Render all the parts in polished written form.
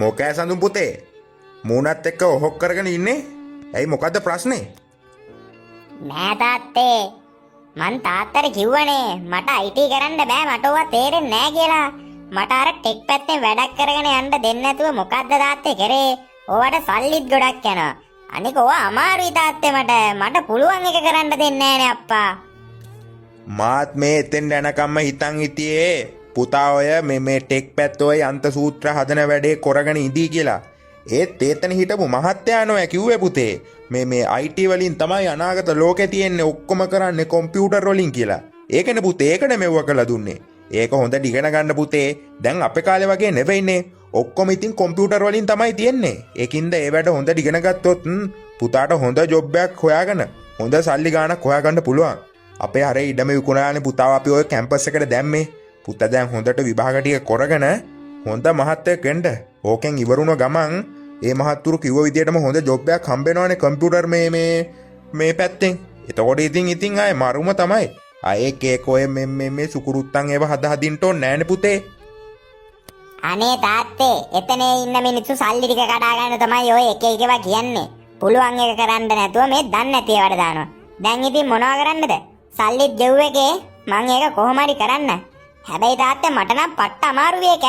මොකෑ සඳුන් පුතේ මූණත් එක්ක ඔහොක් කරගෙන ඉන්නේ. ඇයි මොකද්ද ප්‍රශ්නේ? නෑ තාත්තේ මං තාත්තට කිව්වනේ මට IT කරන්න බෑ මට ඕවා තේරෙන්නේ නෑ කියලා. මට අර ටෙක් පැත්තෙන් වැඩක් කරගෙන යන්න දෙන්නේ නැතුව මොකද්ද තාත්තේ කරේ? ඕවට සල්ලිත් ගොඩක් යනවා. අනික ඕවා අමාරුයි තාත්තේ මට පුළුවන් එක කරන්න දෙන්නේ නෑනේ අප්පා. මාත් මේ එතෙන් යනකම්ම හිතන් හිටියේ පුතා ඔය මේ ටෙක් පැත්ත ඔය අන්ත සූත්‍ර හදන වැඩේ කරගෙන ඉදී කියලා. ඒත් ඒතන හිටපු මහත්තයා නෝ කිව්වේ පුතේ මේ IT වලින් තමයි අනාගත ලෝකේ තියෙන්නේ ඔක්කොම කරන්නේ කම්පියුටර් වලින් කියලා. ඒකනේ පුතේ ඒකනේ මෙව්ව කළා දුන්නේ. ඒක හොඳට ඉගෙන ගන්න පුතේ. දැන් අපේ කාලේ වගේ නෙවෙයිනේ. ඔක්කොම ඉතින් කම්පියුටර් වලින් තමයි තියෙන්නේ. ඒකින්ද ඒ වැඩ හොඳට ඉගෙන ගත්තොත් පුතාට හොඳ ජොබ් එකක් හොයාගෙන හොඳ සල්ලි ගාණක් හොයාගන්න පුළුවන්. අපේ අර ඉඩම විකුණානේ පුතාව අපි ඔය කැම්පස් එකට දැම්මේ. පුතා දැන් හොඳට විභාග ටික කරගෙන හොඳ මහත්තයෙක් වෙන්න. ඕකෙන් ඉවරුණ ගමන් ඒ මහත්තුරු කිව්ව විදියටම හොඳ ජොබ් එකක් හම්බ වෙනවනේ කම්පියුටර් මේ පැත්තෙන්. එතකොට ඉතින් ආයේ මරුම තමයි. ආයේ කේක් ඔය මේ සුකුරුත්තන් ඒව හදින්න ඕනේ නෑනේ පුතේ. අනේ තාත්තේ එතන ඉන්න මිනිස්සු සල්ලි ටික කඩා ගන්න තමයි ඔය එක එකවා කියන්නේ. පුළුවන් එක කරන්න නැතුව මේ දන්නේ නැති ඒවට දානවා. දැන් ඉතින් මොනවා කරන්නද? සල්ලිත් ගෙව් එකේ මං ඒක කොහොම හරි කරන්න. හැබැයි තාත්තේ මට නම් පට්ට අමාරු වෙක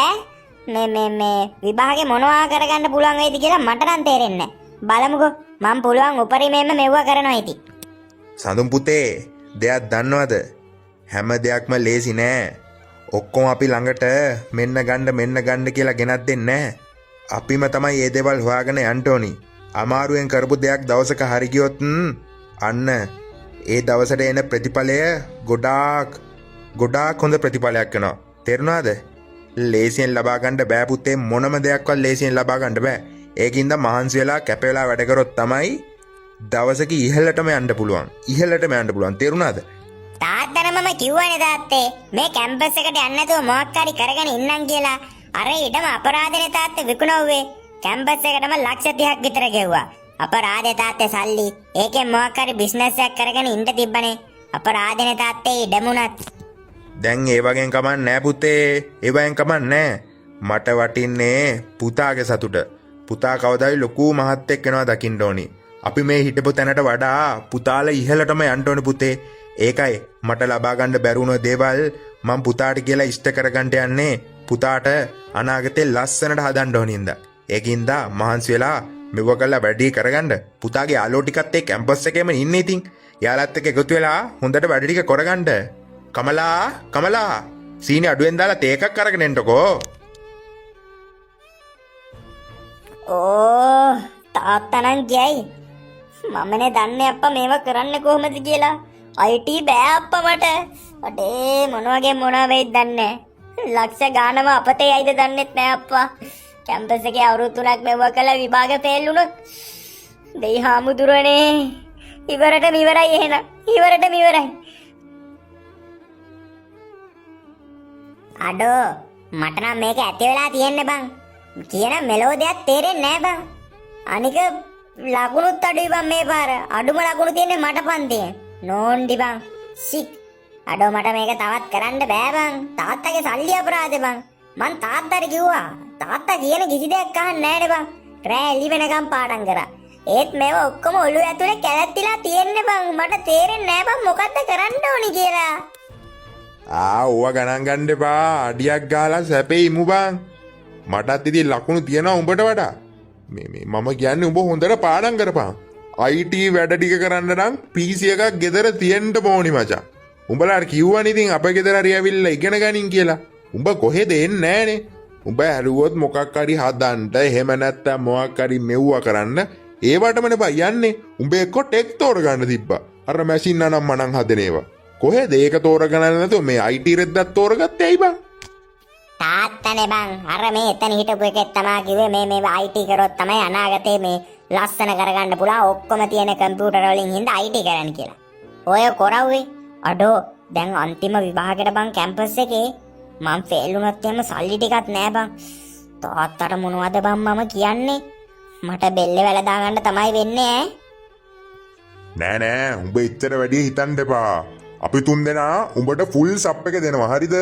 මේ විභාගේ මොනවා කරගන්න පුළුවන් වේද කියලා මට නම් තේරෙන්නේ නැහැ. බලමුකෝ මං පුළුවන් උපරිමයෙන්ම මෙව්වා කරනවා ඉතින්. සඳුන් පුතේ දෙයක් දන්නවද? හැම දෙයක්ම ලේසි නෑ. ඔක්කොම අපි ළඟට මෙන්න ගන්න කියලා ගෙනත් දෙන්නේ නැහැ. අපිම තමයි මේ දේවල් හොයාගෙන යන්න ඕනි. අමාරුවෙන් කරපු දෙයක් දවසක හරි ගියොත් අන්න ඒ දවසට එන ප්‍රතිඵලය ගොඩාක් හොඳ ප්‍රතිඵලයක් වෙනවා. තේරුණාද? ලේසියෙන් ලබා ගන්න බෑ පුතේ. මොනම දෙයක්වත් ලේසියෙන් ලබා ගන්න බෑ. ඒකින්ද මහන්සි වෙලා කැප වෙලා වැඩ කරොත් තමයි දවසක ඉහළටම යන්න පුළුවන්. තේරුණාද? තාත්තට මම කිව්වනේ තාත්තේ මේ කැම්පස් එකට යන්න නැතුව මොකක් හරි කරගෙන ඉන්නම් කියලා. අර ඊටම අපරාධනේ තාත්තේ විකුණුවේ. කැම්පස් එකටම ලක්ෂ 30ක් විතර ගෙව්වා. අපරාධේ තාත්තේ සල්ලි. ඒකෙන් මොකක් හරි බිස්නස් එකක් කරගෙන ඉන්න තිබ්බනේ. අපරාධනේ තාත්තේ ඉඩමුණත්. දැන් ඒ වගේන් කමක් නෑ පුතේ. ඒ වගේන් කමක් නෑ. මට වටින්නේ පුතාගේ සතුට. පුතා කවදායි ලොකු මහත්තයෙක් වෙනවා දකින්න ඕනි. අපි මේ හිටපු තැනට වඩා පුතාලා ඉහළටම යන්න ඕනේ පුතේ. ඒකයි මට ලබා ගන්න බැරුණ දේවල් මම පුතාට කියලා ඉෂ්ට කරගන්න යන්නේ. පුතාට අනාගතේ ලස්සනට හදන්න ඕනින්ද. ඒකින්ද මහන්සි වෙලා මෙව කළා වැඩි කරගන්න. පුතාගේ යාළුවෝ ටිකත් එක්ක කැම්පස් එකේම ඉන්නේ ඉතින්. යාළුවත් එක්ක එකතු වෙලා හොඳට වැඩ ටික කරගන්න. කමලා සීනි අඩුවෙන් දාලා තේ එකක් අරගෙන එන්නකෝ. ඕ තාත්තා නම් කියයි මමනේ දන්නේ අප්පා මේව කරන්න කොහොමද කියලා. IT බෑ අප්පා මට. අඩේ මොනවා වෙයිද දන්නේ. ලක්ෂ ගානම අපතේ යයිද දන්නෙත් නෑ අප්පා. කැම්පස් එකේ අවුරුදු 3ක් මෙව කළා විභාග ෆේල් වුණොත් දෙයි හාමුදුරනේ ඉවරටම ඉවරයි එහෙනම්. ඉවරයි. අඩෝ මට නම් මේක ඇති වෙලා තියෙන්නේ බං. කියන මෙලෝඩියක් තේරෙන්නේ නෑ බං. අනික ලකුණුත් අඩුයි බං මේ පාර. අඩුම ලකුණු තියෙන්නේ මට පන්තියේ. නෝන්ඩි බං. සික්. අඩෝ මට මේක තවත් කරන්න බෑ බං. තාත්තගේ සල්ලි අපරාධේ බං. මං තාත්තට කිව්වා. තාත්තා කියන කිසි දෙයක් අහන්නේ නෑනේ බං. රෑ එළි වෙනකම් පාඩම් කරා. ඒත් මේව ඔක්කොම ඔළුව ඇතුලේ කැලැත්තිලා තියෙන්නේ බං. මට තේරෙන්නේ නෑ බං මොකද්ද කරන්න ඕනි කියලා. ඕවා ගණන් ගන්න එපා. අඩියක් ගාලා සැපේ ඉමු බං. මටත් ඉතින් ලකුණු තියනවා උඹට වඩා. මම කියන්නේ උඹ හොඳට පාඩම් කරපන්. IT වැඩ ටික කරන්න නම් PC එකක් ගෙදර තියෙන්න ඕනි මචං. උඹලාට කිව්වනේ ඉතින් අපේ ගෙදර හරි ඇවිල්ලා ඉගෙන ගනින් කියලා. උඹ කොහෙද එන්නේ නෑනේ. උඹ හැරුවොත් මොකක් හරි හදන්න එහෙම නැත්තම් මොකක් හරි මෙව්වා කරන්න ඒවටමනේ බා යන්නේ. උඹ එක්ක ටෙක් තෝරගන්න තිබ්බා. අර මැෂින් අනම් මනම් හදන ඒවා. කොහෙද ඒක තෝරගන්න නැතුව මේ IT රෙද්දක් තෝරගත්තේ ඇයි බං? තාත්තනේ බං අර මේ එතන හිටපු එකෙක් තමයි කිව්වේ මේ IT කරොත් තමයි අනාගතේ මේ ලස්සන කරගන්න පුළුවන් ඔක්කොම තියෙන කම්පියුටර් වලින් හින්දා IT කරන්න කියලා. ඔය කරවුවේ අඩෝ දැන් අන්තිම විභාගෙට බං කැම්පස් එකේ මං ෆේල් වුණොත් එහෙම සල්ලි ටිකක් නෑ බං. තාත්තට මොනවද බං මම කියන්නේ? මට බෙල්ලේ වැල දාගන්න තමයි වෙන්නේ ඈ. නෑ උඹ එච්චර වැඩි හිතන්න එපා. අපි තුන් දෙනා උඹට ෆුල් සප් එක දෙනවා හරිද?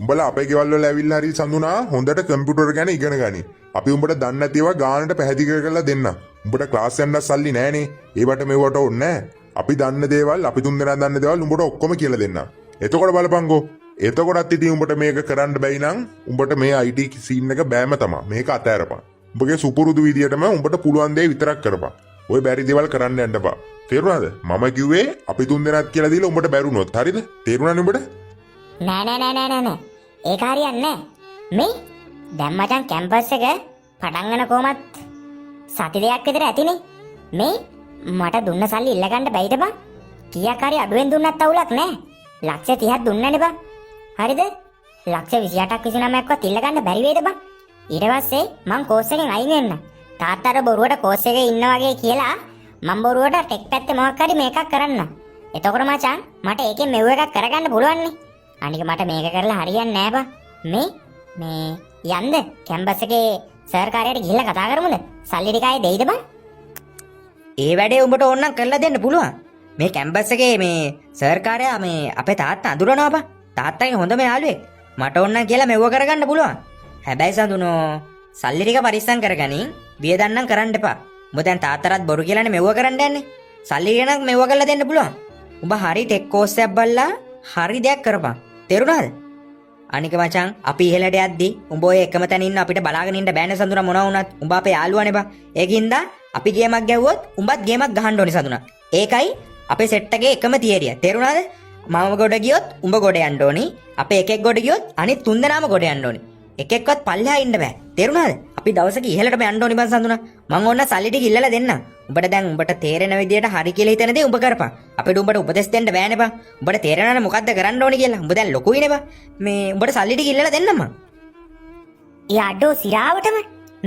උඹලා අපේ ගෙවල් වල ඇවිල්ලා හරි සඳුනා හොඳට කම්පියුටර් ගැන ඉගෙන ගනි. අපි උඹට දන්නේ නැති ඒවා ගානට පැහැදිලි කරලා දෙන්න. උඹට ක්ලාස් යන්න සල්ලි නැහනේ. ඒවට මේවට ඕනේ නැහැ. අපි දන්න දේවල් අපි තුන්දෙනා දන්න දේවල් උඹට ඔක්කොම කියලා දෙන්න. එතකොට බලපංගෝ. එතකොටත් ඉතින් උඹට මේක කරන්න බැයි නම් උඹට මේ IT සීන් එක බෑම තමයි. මේක අතෑරපන්. උඹගේ සුපුරුදු විදියටම උඹට පුළුවන් දේ විතරක් කරපන්. ඔය බැරි දේවල් කරන්න යන්න එපා. තේරුණාද? මම කිව්වේ අපි තුන්දෙනාත් කියලා දීලා උඹට බැරුණොත්. හරිද? තේරුණානේ උඹට? නෑ. ඒක හරියන්නේ නෑ. මේ දැන් මචං කැම්පස් එක පටන් ගන්න කොහමත් සති දෙකක් විතර ඇතිනේ. මේ මට දුන්න සල්ලි ඉල්ල ගන්න බැයිද බං? කීයක් හරි අඩුවෙන් දුන්නත් අවුලක් නෑ. ලක්ෂ 30ක් දුන්නනේ බං. හරිද? ලක්ෂ 28ක් 29ක්වත් ඉල්ල ගන්න බැරි වේද බං? ඊට පස්සේ මං කෝස් එකෙන් අයින් වෙන්න. තාත්තට බොරුවට කෝස් එකේ ඉන්න වගේ කියලා මං බොරුවට ටෙක් පැත්තේ මොකක් හරි මේකක් කරන්න. එතකොට මචං මට ඒකෙන් මෙව එකක් කරගන්න පුළුවන් නේ. අනික මට මේක කරලා හරියන්නේ නෑ බං. මේ යන්ද කැම්පස් එකේ සර් කාර්යයට ගිහිල්ලා කතා කරමුද? සල්ලි ටික ආයේ දෙයිද බං? ඒ වැඩේ උඹට ඕනනම් කරලා දෙන්න පුළුවන්. මේ කැම්පස් එකේ මේ සර් කාර්යයා මේ අපේ තාත්තා අඳුරනවා බං. තාත්තගේ හොඳම යාළුවෙක්. මට ඕනනම් කියලා මෙව කරගන්න පුළුවන්. හැබැයි සඳුනෝ සල්ලි ටික පරිස්සම් කරගනින්. වියදන්නම් කරන්න එපා. උඹ දැන් තාත්තරත් බොරු කියලානේ මෙව කරන්න යන්නේ. සල්ලි ගෙනක් මෙව කරලා දෙන්න පුළුවන්. උඹ හරි ටෙක් කෝස් එකක් බලලා හරි දෙයක් කරපන්. තේරුණාද? අනික මචං අපි ඉහෙලට යද්දි උඹ ඔය එකම තැන ඉන්න අපිට බලාගෙන ඉන්න බෑනේ සඳුනා මොනවා වුණත්. උඹ අපේ යාළුවානේ බං. ඒකින්ද අපි ගේමක් ගැව්වොත් උඹත් ගේමක් ගහන්න ඕනේ සඳුනා. ඒකයි අපේ සෙට් එකේ එකම තියරිය. තේරුණාද? මම ගොඩ ගියොත් උඹ ගොඩ යන්න ඕනි. අපේ එකෙක් ගොඩ ගියොත් අනිත් තුන් දෙනාම ගොඩ යන්න ඕනි. එකෙක්වත් පල්ලෙහා ඉන්න බෑ. තේරුණාද? අපි දවසක ඉහෙලටම යන්න ඕනි බං සඳුනා. මං ඕන්න සල්ලි ටික ඉල්ලලා දෙන්නම්. උඹට දැන් උඹට තේරෙන විදියට හරි කියලා හිතන දේ උඹ කරපන්. අපිට උඹට උපදෙස් දෙන්න බෑනේ බං. උඹට තේරෙනවනේ මොකද්ද කරන්න ඕනි කියලා. උඹ දැන් ලොකුයිනේ බං. මේ උඹට සල්ලි ටික ඉල්ලලා දෙන්නම් මං. යඩෝ සිරාවටම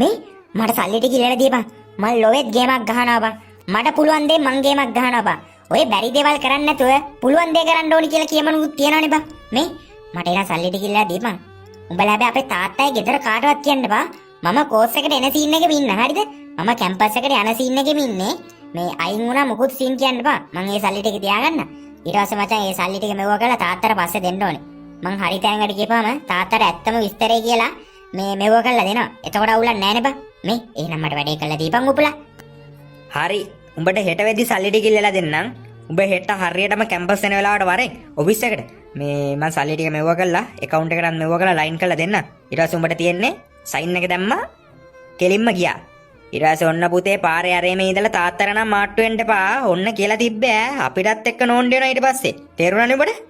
මේ මට සල්ලි ටික ඉල්ලලා දීපන්. මම ලොවෙත් ගේමක් ගහනවා බං. මට පුළුවන් දේ මං ගේමක් ගහනවා බං. ඔය බැරි දේවල් කරන්නේ නැතුව පුළුවන් දේ කරන්න ඕනි කියලා කියමනුත් තියනවනේ බං. මේ මට එන සල්ලි ටික ඉල්ලලා දීපන්. උඹලා හැබැයි අපේ තාත්තයි ගෙදර කාටවත් කියන්න බා. මම කෝස් එකට එන සීන් එකෙම ඉන්න. හරිද? මම කැම්පස් එකට යන සීන් එකෙම ඉන්නේ. මේ අයින් වුණා මොකුත් සීන් කියන්න බා. මං ඒ සල්ලි ටික තියාගන්න. ඊට පස්සේ මචං ඒ සල්ලි ටික මෙවුවා කරලා තාත්තට පස්සේ දෙන්න ඕනේ. මං හරි තැන්කට ගිහපම තාත්තට ඇත්තම විස්තරේ කියලා මේ මෙවුවා කරලා දෙනවා. එතකොට අවුලක් නැහැ නේ බා. මේ එහෙනම් මට වැඩේ කරලා දීපන් උපුලා. හරි. උඹට හෙට වෙද්දි සල්ලි ටික ඉල්ලලා දෙන්නම්. උඹ හෙට හරියටම කැම්පස් එන වෙලාවට වරෙන් ඔෆිස් එකට. මේ මං සල්ලි ටික මෙවුවා කරලා account එකකට මෙවුවා කරලා ලයින් කරලා දෙන්න. ඊට පස්සේ උඹට තියෙන්නේ සයින් එක දැම්මා කෙලින්ම ගියා. ඊට පස්සේ ඔන්න පුතේ පාරේ ආරේ මේ ඉඳලා තාත්තර නම් මාට්ටු වෙන්න එපා. ඔන්න කියලා තිබ්බෑ. අපිටත් එක්ක නෝන්ඩ වෙනවා ඊට පස්සේ. තේරුණානේ උඹට?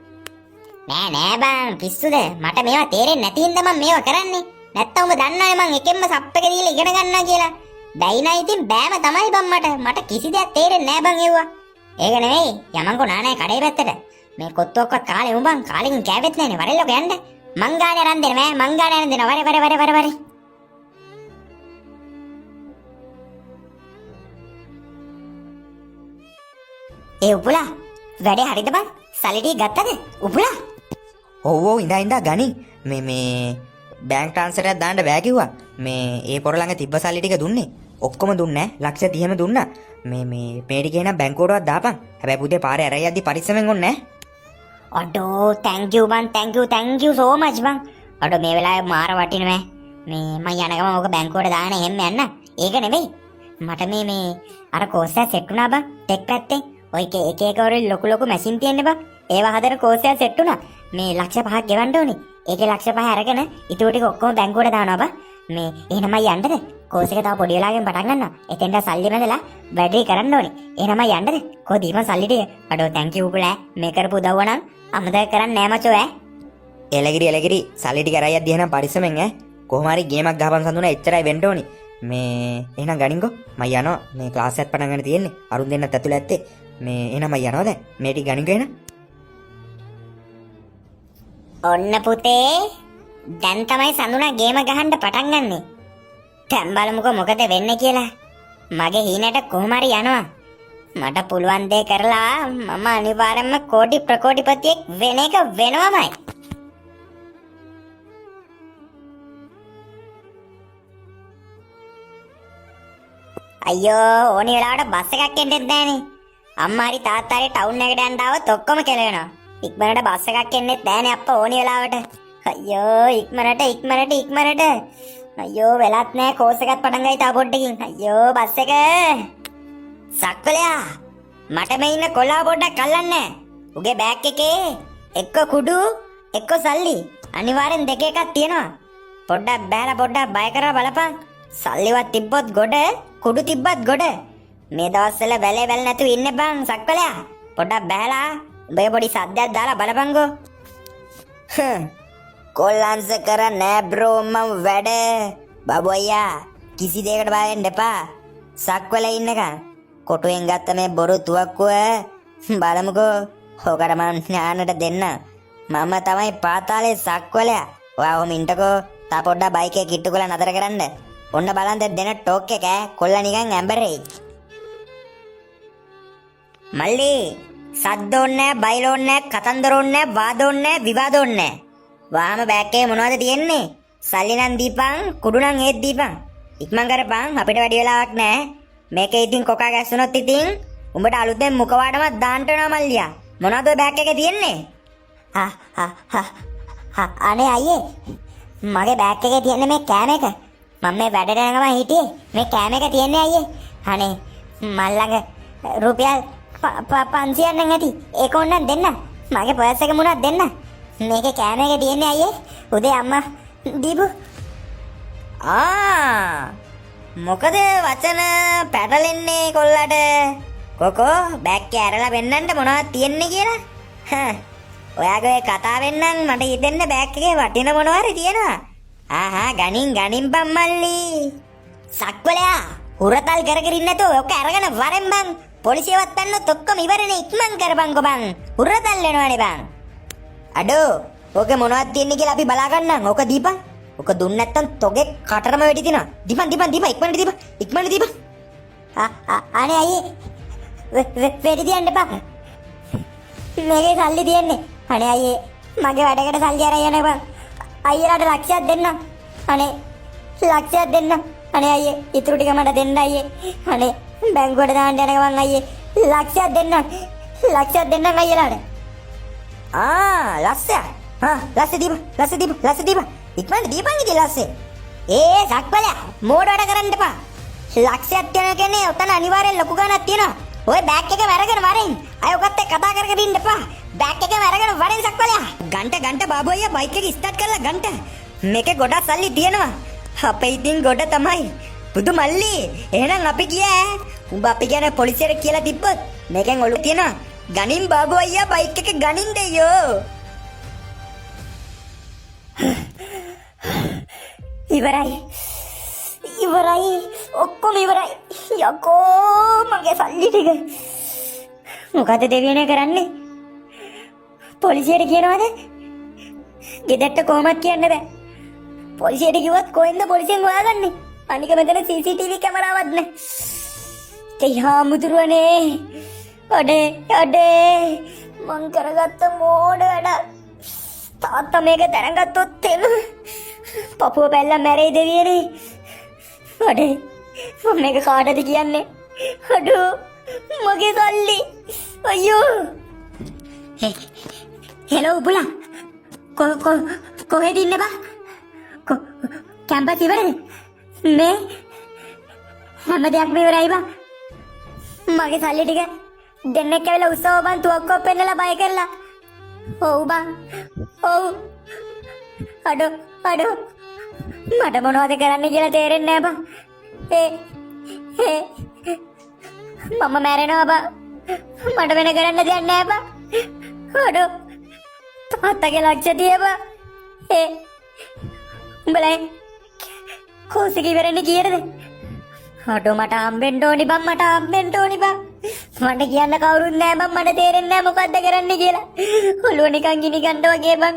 නෑ බං පිස්සුද? මට මේවා තේරෙන්නේ නැති හින්දා මම මේවා කරන්නේ. නැත්තම් උඹ දන්නවනේ මං එකෙන්ම සප් එක දීලා ඉගෙන ගන්නවා කියලා. බැයි නයි ඉතින් බෑම තමයි බං මට. මට කිසි දෙයක් තේරෙන්නේ නෑ බං ඒවා. ඒක නෙවෙයි යමන්කෝ නානේ කඩේ පැත්තට. මේ කොත්තොක්වත් කාලේ උඹන් කාලෙකින් කෑවෙත් නැනේ. වරෙල්ලක යන්න. මං ගානේ අරන් දෙන්න මං ගානේ අරන් දෙන්න. වරේ. ඒ උපුලා වැඩේ හරිද බං? සල්ලි ටික ගත්තද? උපුලා. ඔව් ඉඳා ගනි. මේ බැංක් ට්‍රාන්ස්ෆර් එකක් දාන්න බෑ කිව්වා. මේ ඒ පොර ළඟ තිබ්බ සල්ලි ටික දුන්නේ. ඔක්කොම දුන්නේ නැහැ. ලක්ෂ 30ම දුන්නා. මේ ටික එනම් බැංකුවටවත් දාපන්. හැබැයි පුතේ පාරේ ඇරයි යද්දි පරිස්සමෙන් ඔන්නේ නැහැ. අඩෝ thank you බං thank you so much බං. අඩෝ මේ වෙලාවේ මාර වටිනවා. මේ මං යන ගම ඕක බැංකුවට දාගෙන එහෙම යන්න. ඒක නෙවෙයි. මට මේ අර කෝස් එක සෙට් වුණා බං ටෙක් පැත්තේ. ඔය එක වල ලොකු මැෂින් තියෙන්නේ බං. ඒවා හදන කෝස් එක සෙට් වුණා. මේ ලක්ෂ 5ක් ගෙවන්න ඕනේ. ඒකේ ලක්ෂ 5 අරගෙන ඊටු ටික ඔක්කොම බැංකුවට දානවා බං. මේ එහෙමයි යන්නද? කෝස් එක තව පොඩි වෙලාවකින් පටන් ගන්නවා. එතෙන්ට සල්ලි මැදලා වැඩේ කරන්න ඕනේ. එහෙමයි යන්නද? කොහොද ඊම සල්ලි ටික? අඩෝ thank you පුලා. මේ කරපු උදව්ව නම් අමතක කරන්නේ නෑ මචෝ ඈ. එලගිරි සල්ලි ටික අරයි යද්දි එහෙනම් පරිස්සමෙන් ඈ. කොහොම හරි ගේමක් ගහපන් සඳුනා එච්චරයි වෙන්න ඕනි. මේ එහෙනම් ගනින්කෝ. මම යනවා. මේ ක්ලාස් එකක් පටන් ගන්න තියෙන්නේ. අරුන් දෙන්නත් ඇතුළේ ඇත්තේ. මේ එහෙනම් මම යනවා දැන්. මේ ටික ගනින්කෝ එහෙනම්. ඔන්න පුතේ දැන් තමයි සඳුනා ගේම ගහන්න පටන් ගන්නෙ. දැන් බලමුකෝ මොකද වෙන්නේ කියලා. මගේ හීනට කොහොම හරි යනවා. මට පුළුවන් දේ කරලා මම අනිවාර්යයෙන්ම කෝටි ප්‍රකෝටිපතියෙක් වෙන එක වෙනවමයි. අයියෝ ඕනි වෙලාවට බස් එකක් එන්නෙත් නැහනේ. අම්මා හරි තාත්තා හරි ටවුන් එකට යන්න ආවොත් ඔක්කොම කෙලවෙනවා. ඉක්මනට බස් එකක් එන්නෙත් නැහනේ අප්පා ඕනි වෙලාවට. අයියෝ ඉක්මනට. අයියෝ වෙලත් නෑ කෝස් එකත් පටන් ගයි තා පොඩ්ඩකින්. අයියෝ බස් එක. සක්වලයා මට මේ ඉන්න කොල්ලා පොඩ්ඩක් අල්ලන්න. උගේ බෑග් එකේ එක්ක කුඩු එක්ක සල්ලි අනිවාර්යෙන් දෙක එකක් තියෙනවා. පොඩ්ඩක් බෑලා පොඩ්ඩක් බය කරලා බලපන්. සල්ලිවත් තිබ්බොත් ගොඩ කුඩු තිබ්බත් ගොඩ. මේ දවස්වල බැලේ බැල නැතුව ඉන්න බං සක්වලයා. පොඩ්ඩක් බෑලා උඹේ පොඩි සද්දයක් දාලා බලපන්කෝ. කොල්ලන්ස කරන්නේ නෑ බ්‍රෝ මම වැඩ. බබු අයියා කිසි දෙයකට බය වෙන්න එපා. සක්වල ඉන්නකම් කොටුවෙන් ගත්ත මේ බොරු තුවක්කුව බලමුකෝ. හොකට මම ඥානට දෙන්න. මම තමයි පාතාලේ සක්වලයා. ඔයා ඔහොම ඉන්නකෝ. තා පොඩ්ඩක් බයික් එක කිට්ටු කරලා නතර කරන්න. ඔන්න බලන්න දෙන ටෝක් එක කොල්ල නිකන් ඇඹරෙයි. මල්ලි සද්ද ඕන්නේ නෑ, බයිල ඕන්නේ නෑ, කතන්දර ඕන්නේ නෑ, වාද ඕන්නේ නෑ, විවාද ඕන්නේ නෑ. වාම බෑග් එකේ මොනවද තියෙන්නේ? සල්ලි නම් දීපන්, කුඩු නම් ඒත් දීපන්. ඉක්මන් කරපන් අපිට වැඩි වෙලාවක් නෑ. මේකේ ඉතින් කොකා ගැස්සුනොත් ඉතින් උඹට අලුතෙන් මුඛවාඩමක් දාන්න වෙනවා මල්ලියා. මොනවද ඔය බෑග් එකේ තියෙන්නේ? අනේ අයියේ මගේ බෑග් එකේ තියෙන්නේ මේ කෑම එක. මම මේ වැඩට යන ගමන් හිටියේ මේ කෑම එක තියෙන්නේ අයියේ. අනේ මල්ලඟ රුපියල් 500ක් නම් ඇති. ඒක ඕනනම් දෙන්න. මගේ පර්ස් එක මුණක් දෙන්න. මේකේ කෑම එක තියෙන්නේ අයියේ. උදේ අම්මා දීපු. මොකද වචන පැටලෙන්නේ කොල්ලට? කොකෝ බෑග් එක ඇරලා වෙන්නන්න මොනවද තියෙන්නේ කියලා? ඔයාගේ කතාවෙන් නම් මට හිතෙන්නේ බෑග් එකේ වටින මොනවාරි තියෙනවා. ගනින් බම්මල්ලි. සක්වලයා හුරතල් කරගෙන ඉන්න නැතෝ ඔක අරගෙන වරෙන් බං. පොලිසියවත් පැන්නොත් ඔක්කොම ඉවරනේ. ඉක්මන් කරපන්කෝ බං. හුරතල් වෙනවනේ බං. අඩෝ ඕකේ මොනවද තියෙන්නේ කියලා අපි බලා ගන්නම්. ඕක දීපන්. ඕක දුන්න නැත්තම් තොගේ කටරම වෙඩි තිනවා. දීපන් ඉක්මනට දීපන්. අනේ අයියේ වෙඩි තියන්න එපා. මේකේ සල්ලි තියෙන්නේ. අනේ අයියේ මගේ වැඩකට සල්ලි අරන් යන්න එපා. අයියලාට ලක්ෂයක් දෙන්න. අනේ ලක්ෂයක් දෙන්න. අනේ අයියේ ඉතුරු ටික මට දෙන්න අයියේ. අනේ බැංකුවට දාන්න යන ගමන් අයියේ ලක්ෂයක් දෙන්න අයියලාට. ලස්සේ දීපන්. ඉක්මනට දීපන් ඉතින් ලස්සේ. සක්වලයා මෝඩ වැඩ කරන්න එපා. ලක්ෂයක් තියනවා කියන්නේ ඔතන අනිවාර්යෙන් ලොකු ගණනක් තියෙනවා. ඔය බෑග් එකම අරගෙන වරෙන්. අය ඔකත් එක්ක කතා කරගෙන ඉන්න එපා. බෑග් එකම අරගෙන වරෙන් සක්වලයා. ගන්ට බාබු අයියා බයික් එක ස්ටාර්ට් කරලා ගන්ට. මේකේ ගොඩක් සල්ලි තියෙනවා. අපේ ඉතින් ගොඩ තමයි. බුදු මල්ලි එහෙනම් අපි ගියා. උඹ අපි කියන පොලිසියට කියලා තිබ්බොත් මේකෙන් ඔලු තියනවා. ගනින් බාබු අයියා බයික් එක ගනින් දෙයෝ. ඉවරයි ඔක්කොම ඉවරයි. යකෝ මගේ සල්ලි ටික. මොකද දෙවියනේ කරන්නේ? පොලිසියට කියනවද? ගෙදරට කොහොමද කියන්න බෑ. පොලිසියට කිව්වත් කොහෙන්ද පොලිසියෙන් හොයාගන්නේ? අනික මෙතන CCTV කැමරාවක් නැහැ. තේහා මුදුරනේ. අඩේ මං කරගත්ත මෝඩ වැඩ. තාත්තා මේක දැනගත්තොත් එන්න පපුව පැල්ල මැරෙයි දෙවියනේ. අඩේ මම මේක කාටද කියන්නේ? අඩෝ මගේ සල්ලි. අයියෝ. හෙලෝ බුලා. කොහෙද ඉන්නේ බා? කැම්පස් ඉවරද? මේ හැම දෙයක්ම ඉවරයි බා. මගේ සල්ලි ටික දෙන්නෙක් ඇවිල්ලා උස්සව බං තුවක්කුව පෙන්නලා බය කරලා. ඔව් බං. ඔව්. අඩෝ මට මොනවද කරන්න කියලා තේරෙන්නේ නැහැ බං. මම මැරෙනවා බං. මට වෙන කරන්න දෙයක් නැහැ බං. අඩෝ තාත්තගේ ලක්ෂ තියපන්. උඹලා කෝස් එක ඉවරනේ කීයටද? අඩෝ මට හම්බෙන්න ඕනි බං. මට කියන්න කවුරුත් නැහැ බං. මට තේරෙන්නේ නැහැ මොකද්ද කරන්න කියලා. ඔළුව නිකන් ගිනි ගන්න වගේ බං.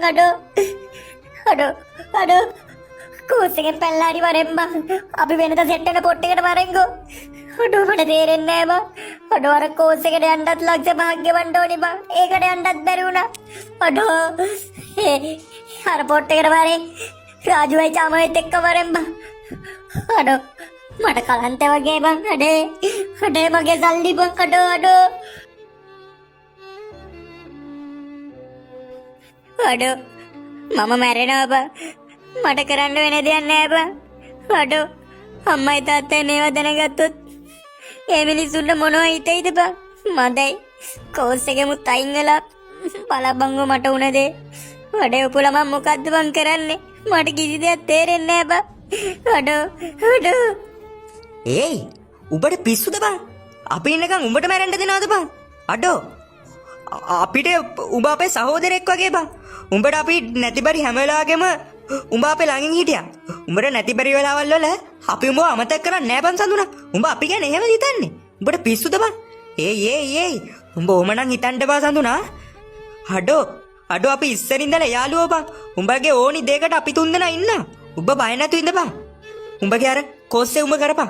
අඩෝ කෝස් එකෙන් පැනලා හරි වරෙන් බං. අපි වෙනද සෙට් වෙන පොට් එකට වරෙන්කෝ. අඩෝ මට තේරෙන්නේ නැහැ බං. අඩෝ අර කෝස් එකට යන්නත් ලක්ෂ 5ක් ගෙවන්න ඕනි බං. ඒකට යන්නත් බැරි වුණා. අඩෝ අර පොට් එකට වරෙන් රාජුයි චාමයිත් එක්ක වරෙන් බං. අඩෝ මට කලන්ත වගේ බං. අඩේ මගේ සල්ලි බං. අඩෝ මම මැරෙනවා බං. මට කරන්න වෙන දෙයක් නෑ බං. අඩෝ අම්මයි තාත්තයි මේවා දැනගත්තොත් ඒ මිනිස්සුන්ට මොනවා හිතෙයිද බං? මදයි කෝස් එකෙමුත් අයින් වෙලා බලබංගෝ මට උන දේ. වඩේ උපුලා මම මොකද්ද බං කරන්නේ? මට කිසි දෙයක් තේරෙන්නේ නැහැ බං. අඩෝ ඒයි උඹට පිස්සුද බං? අපි ඉන්නකම් උඹට මැරෙන්න දෙනවද බං? අඩෝ අපිට උඹ අපේ සහෝදරෙක් වගේ බං. උඹට අපි නැතිබරි හැම වෙලාවෙම උඹ අපේ ළඟින් හිටියා. උඹට නැතිබරි වෙලාවල් වල අපි උඹව අමතක කරන්නේ නැහැ බං සඳුනා. උඹ අපි ගැන එහෙම හිතන්නේ. උඹට පිස්සුද බං? ඒයි උඹ ඕම නම් හිතන්න බා සඳුනා. අඩෝ අපි ඉස්සරින් ඉඳලා යාළුවෝ බං. උඹගේ ඕනි දෙයකට අපි තුන්දෙනා ඉන්නා. උඹ බය නැතු ඉන්න බං. උඹගේ අර කොස්සේ උඹ කරපන්.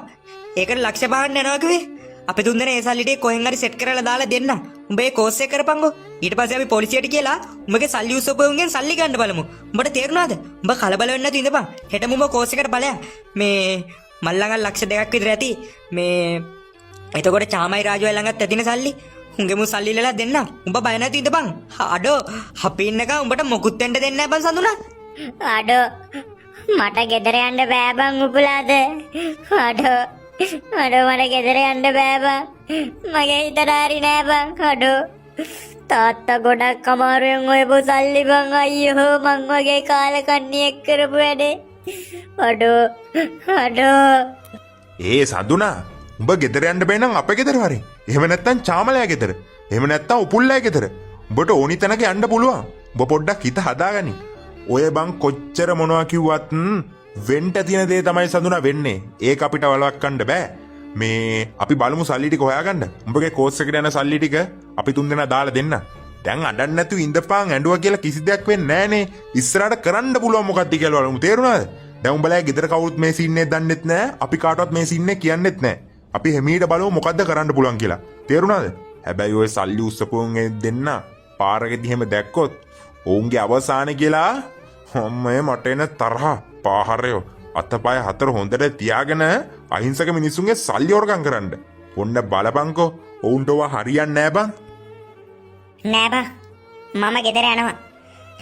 ඒකට ලක්ෂ පහක් යනවා කිව්වේ. අපි තුන්දෙනා ඒ සල්ලි ටික කොහෙන් හරි සෙට් කරලා දාලා දෙන්න. උඹ ඒ කෝස් එක කරපන්කෝ. ඊට පස්සේ අපි පොලිසියට කියලා උඹගේ සල්ලි උසපුවුන්ගෙන් සල්ලි ගන්න බලමු. උඹට තේරුණාද? උඹ කලබල වෙන්නේ නැතු ඉඳපන්. හෙටම උඹ කෝස් එකට බලයන්. මේ මල්ලංගල් ලක්ෂ 2ක් විතර ඇති. මේ එතකොට චාමයි රාජුවයි ළඟත් ඇතින සල්ලි. උන්ගෙම සල්ලි ඉල්ලලා දෙන්න. උඹ බය නැතු ඉඳපන්. අඩෝ අපි ඉන්නකම් උඹට මොකුත් වෙන්න දෙන්නේ නැහැ බං සඳුනා. අඩෝ මට ගෙදර යන්න බෑ බං උපුලාද. අඩෝ මට ගෙදර යන්න බෑ බං. මගේ හිතට හරි නෑ බං. අඩෝ තාත්තා ගොඩක් අමාරුවෙන් ඔය සල්ලි බං. අයියෝ මං වගේ කාලකන්ණියෙක් කරපු වැඩේ. අඩෝ ඒ සඳුනා උඹ ගෙදර යන්න බෑ නම් අපේ ගෙදර හරි. එහෙම නැත්තම් චාමලයා ගෙදර. එහෙම නැත්තම් උපුල්ලයා ගෙදර. උඹට ඕනි තැනක යන්න පුළුවන්. උඹ පොඩ්ඩක් හිත හදාගනි. ඔය බං කොච්චර මොනවා කිව්වත් වෙන්න තියෙන දේ තමයි සඳුනා වෙන්නේ. ඒක අපිට වළක්වන්න බෑ. මේ අපි බලමු සල්ලි ටික හොයාගන්න. උඹගේ කෝස් එකට යන සල්ලි ටික අපි තුන්දෙනා දාලා දෙන්න. දැන් අඩන්න නැතුව ඉඳපන් ඇඬුවා කියලා කිසි දෙයක් වෙන්නේ නෑනේ. ඉස්සරහට කරන්න පුළුවන් මොකක්ද කියලා බලමු. තේරුණාද? දැන් උඹලා ගෙදර කවුරුත් මේ සීන් එක දන්නෙත් නෑ. අපි කාටවත් මේ සීන් එක කියන්නෙත් නෑ. අපි හැමීට බලමු මොකද්ද කරන්න පුළුවන් කියලා. තේරුණාද? හැබැයි ඔය සල්ලි උස්සපුවුන් දෙන්න පාරකදී එහෙම දැක්කොත් ඔවුන්ගේ අවසාන කියලා අම්මේ මට එන තරහ පාහරයෝ අතපය හතර හොඳට තියාගෙන අහිංසක මිනිස්සුන්ගේ සල්ලි හොරකම් කරන්න. ඔන්න බලපංකෝ ඔවුන්ට ඔවා හරියන්නේ නෑ බං. නෑ බං මම ගෙදර යනවා.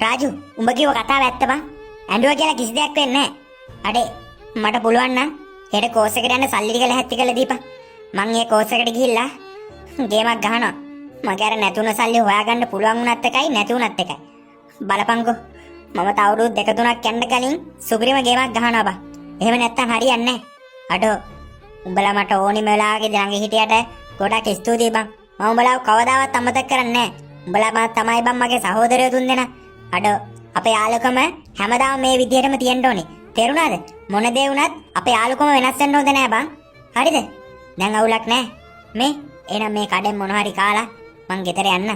රාජු උඹ කිව්ව කතාව ඇත්ත බං. ඇඬුවා කියලා කිසි දෙයක් වෙන්නේ නෑ. අඩේ මට පුළුවන් නම් හෙට කෝස් එකට යන්න සල්ලි ටික ලැහැත්ති කරලා දීපන්. මං ඒ කෝස් එකට ගිහිල්ලා ගේමක් ගහනවා. මගේ අර නැතුණ සල්ලි හොයාගන්න පුළුවන් වුණත් එකයි නැති වුණත් එකයි. බලපංකෝ මම තව අවුරුදු 2-3ක් යන්න කලින් සුපිරිම ගේමක් ගහනවා බං. එහෙම නැත්තම් හරියන්නේ නැහැ. අඩෝ උඹලා මට ඕනිම වෙලාවකදී ළඟ හිටියට ගොඩක් ස්තුතියි බං. මම උඹලාව කවදාවත් අමතක කරන්නේ නැහැ. උඹලා තමයි බං මගේ සහෝදරයෝ තුන්දෙනා. අඩෝ අපේ යාළුකම හැමදාම මේ විදිහටම තියෙන්න ඕනේ. තේරුණාද? මොන දේ වුණත් අපේ යාළුකම වෙනස් වෙන්න හොඳ නෑ බං. හරිද? දැන් අවුලක් නෑ. මේ එහෙනම් මේ කඩෙන් මොන හරි කාලා මං ගෙදර යන්න.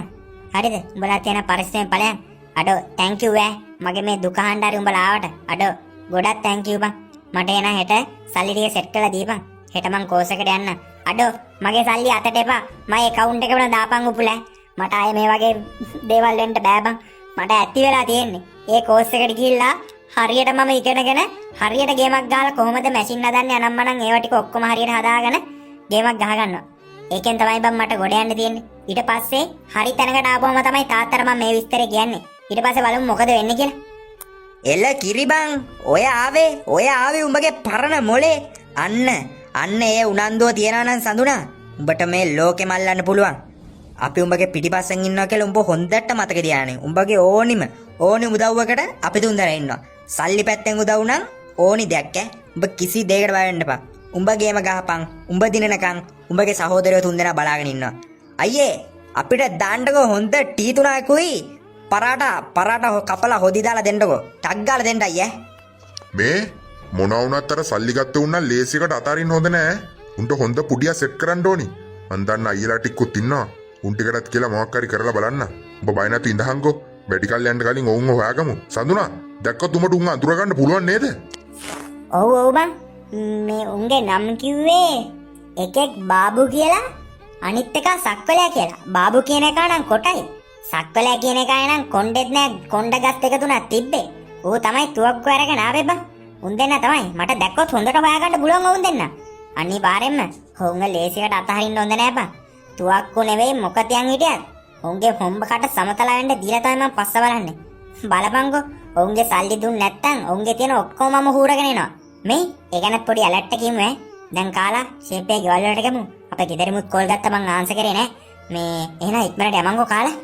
හරිද? උඹලා තියෙන පරිස්සමෙන් ඵලයන්. අඩෝ thank you ඈ. මගේ මේ දුක අහන්න හරි උඹලා ආවට. අඩෝ ගොඩක් thank you බං. මට එන හෙට සල්ලි ටික සෙට් කරලා දීපන්. හෙට මං කෝස් එකට යන්න. අඩෝ මගේ සල්ලි අතට එපා. මගේ account එකට දාපන් උපුලෑ. මට ආයේ මේ වගේ දේවල් වෙන්න බෑ බං. මට ඇති වෙලා තියෙන්නේ. ඒ කෝස් එකට ගිහිල්ලා හරියට මම ඉගෙනගෙන හරියට ගේමක් ගහලා කොහොමද මැෂින් හදන්නේ අනම්මනම් ඒවා ටික ඔක්කොම හරියට හදාගෙන ගේමක් ගහගන්නවා. ඒකෙන් තමයි බං මට ගොඩ යන්න තියෙන්නේ. ඊට පස්සේ හරි තැනකට ආවම තමයි තාත්තට මම මේ විස්තරේ කියන්නේ. ඊට පස්සේ බලමු මොකද වෙන්නේ කියලා. එල කිරිබං ඔය ආවේ උඹගේ පරණ මොලේ. අන්න ඒ උනන්දුව තියනවා නම් සඳුනා උඹට මේ ලෝකෙ මල්ලන්න පුළුවන්. අපි උඹගේ පිටිපස්සෙන් ඉන්නවා කියලා උඹ හොඳට මතක තියාගන්න. උඹගේ ඕනි උදව්වකට අපි තුන්දෙනා ඉන්නවා. සල්ලි පැත්තෙන් උදව් නම් ඕනි දෙයක් උඹ කිසි දෙයකට බය වෙන්න එපා. උඹ ගේම ගහපන්. උඹ දිනනකන් උඹගේ සහෝදරයෝ තුන්දෙනා බලාගෙන ඉන්නවා. අයියේ අපිට දාන්නකෝ හොඳ ටී තුනකුයි පරාට කපලා හොදි දාලා දෙන්නකෝ. ටක් ගාලා දෙන්න අයියේ. මේ මොනවා වුණත් අර සල්ලි ගත්ත උන්නා ලේසියකට අතාරින්න හොඳ නෑ. උන්ට හොඳ පුඩියක් සෙට් කරන්න ඕනි. මන් දන්න අයියලා ටිකකුත් ඉන්නවා. උන් ටිකටත් කියලා මොකක් හරි කරලා බලන්න. ඔබ බය නැතු ඉඳහන්කෝ. මෙඩිකල් යන්න කලින් ඔවුන්ව හොයාගමු. සඳුනා දැක්කොත් උඹට උන් අඳුර ගන්න පුළුවන් නේද? ඔව් බං. මේ උන්ගේ නම් කිව්වේ එකෙක් බාබු කියලා අනිත් එක සක්වලයා කියලා. බාබු කියන එක නම් කොටයි. සක්වලයා කියන එක නම් කොණ්ඩෙත් නෑ කොණ්ඩ ගස් දෙක තුනක් තිබ්බේ. ඌ තමයි තුවක්කු අරගෙන ආවේ බං. උන් දෙන්න තමයි. මට දැක්කොත් හොඳට හොයාගන්න පුළුවන් උන් දෙන්න. අනිවාර්යෙන්ම උන්ව ලේසියට අතහරින්න හොඳ නෑ බං. තුවක්කු නෙවෙයි මොකතියන් හිටියත් උන්ගේ හොම්බකට සමතලා වෙන්න දීලා තමයි මම පස්ස බලන්නේ. බලපංකෝ උන්ගේ සල්ලි දුන්න නැත්තම් උන්ගේ තියෙන ඔක්කොම මම හූරගෙන එනවා. මේ ඒ ගැනත් පොඩි ඇලර්ට් එකකින් ඈ. දැන් කාලා ෂේප් එකේ ගෙවල් වලට ගමු. අපේ ගෙදරමුත් කෝල් ගත්ත මං ආන්සර් කරේ නෑ. මේ එහෙනම් ඉක්මනට යමන්කෝ කාලා.